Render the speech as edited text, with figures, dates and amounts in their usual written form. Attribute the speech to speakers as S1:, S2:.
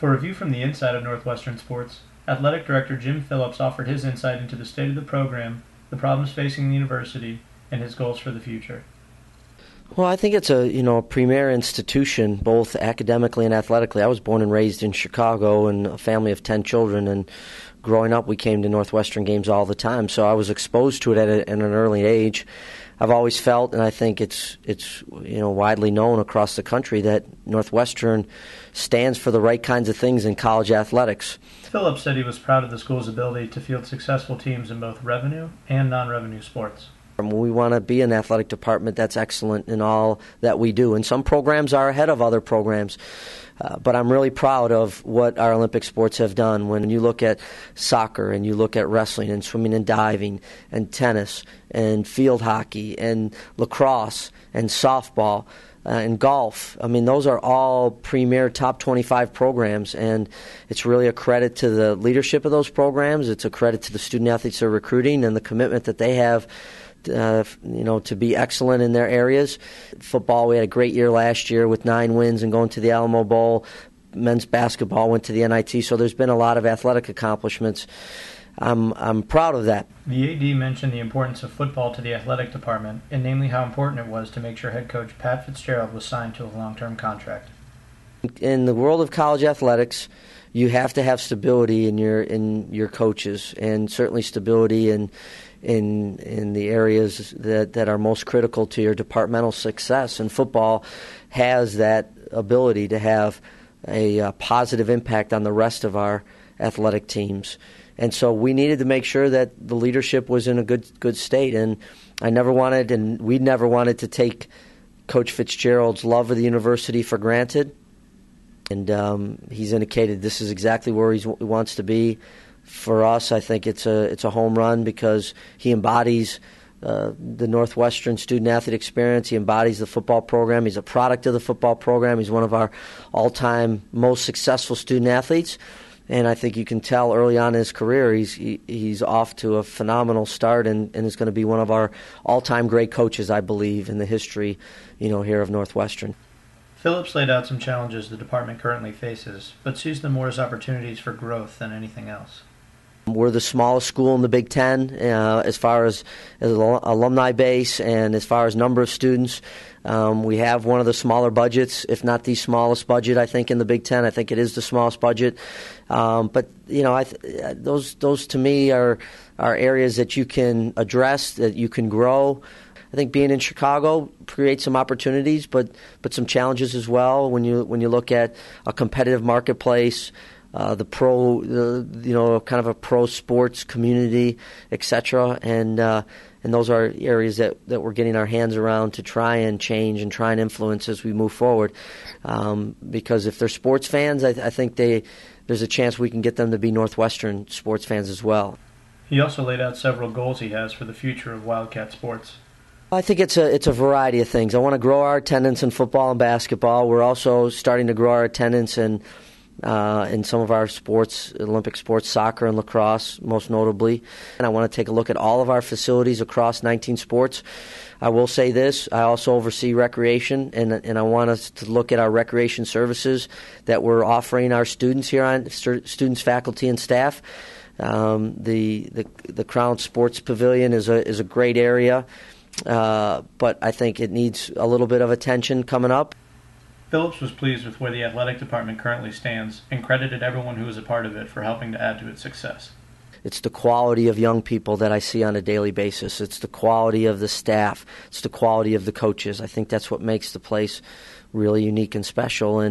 S1: For a view from the inside of Northwestern sports, Athletic Director Jim Phillips offered his insight into the state of the program, the problems facing the university, and his goals for the future.
S2: Well, I think it's a premier institution, both academically and athletically. I was born and raised in Chicago in a family of 10 children, and growing up we came to Northwestern games all the time, so I was exposed to it at an early age. I've always felt, and I think it's widely known across the country, that Northwestern stands for the right kinds of things in college athletics.
S1: Phillips said he was proud of the school's ability to field successful teams in both revenue and non-revenue sports.
S2: We want to be an athletic department that's excellent in all that we do, and some programs are ahead of other programs. But I'm really proud of what our Olympic sports have done. When you look at soccer and you look at wrestling and swimming and diving and tennis and field hockey and lacrosse and softball and golf, I mean, those are all premier top 25 programs, and it's really a credit to the leadership of those programs. It's a credit to the student athletes they're recruiting and the commitment that they have to be excellent in their areas. Football, we had a great year last year with 9 wins and going to the Alamo Bowl. Men's basketball went to the NIT, so there's been a lot of athletic accomplishments. I'm proud of that.
S1: The AD mentioned the importance of football to the athletic department, and namely how important it was to make sure head coach Pat Fitzgerald was signed to a long-term contract.
S2: In the world of college athletics, you have to have stability in your coaches, and certainly stability in the areas that are most critical to your departmental success. And football has that ability to have a positive impact on the rest of our athletic teams. And so we needed to make sure that the leadership was in a good state. And we never wanted to take Coach Fitzgerald's love of the university for granted. And he's indicated this is exactly where he wants to be. For us, I think it's a home run because he embodies the Northwestern student-athlete experience. He embodies the football program. He's a product of the football program. He's one of our all-time most successful student-athletes. And I think you can tell early on in his career he's off to a phenomenal start and is going to be one of our all-time great coaches, I believe, in the history here of Northwestern.
S1: Phillips laid out some challenges the department currently faces, but sees them more as opportunities for growth than anything else.
S2: We're the smallest school in the Big Ten as far as alumni base and as far as number of students. We have one of the smaller budgets, if not the smallest budget, I think, in the Big Ten. I think it is the smallest budget. But those to me are areas that you can address, that you can grow. I think being in Chicago creates some opportunities, but some challenges as well. When you look at a competitive marketplace, kind of a pro sports community, etc. And those are areas that we're getting our hands around to try and change and try and influence as we move forward. Because if they're sports fans, I think there's a chance we can get them to be Northwestern sports fans as well.
S1: He also laid out several goals he has for the future of Wildcat sports.
S2: I think it's a variety of things. I want to grow our attendance in football and basketball. We're also starting to grow our attendance in some of our sports, Olympic sports, soccer and lacrosse, most notably. And I want to take a look at all of our facilities across 19 sports. I will say this, I also oversee recreation, and I want us to look at our recreation services that we're offering our students here on students, faculty, and staff. The Crown Sports Pavilion is a great area, but I think it needs a little bit of attention coming up.
S1: Phillips was pleased with where the athletic department currently stands and credited everyone who was a part of it for helping to add to its success.
S2: It's the quality of young people that I see on a daily basis. It's the quality of the staff. It's the quality of the coaches. I think that's what makes the place really unique and special. And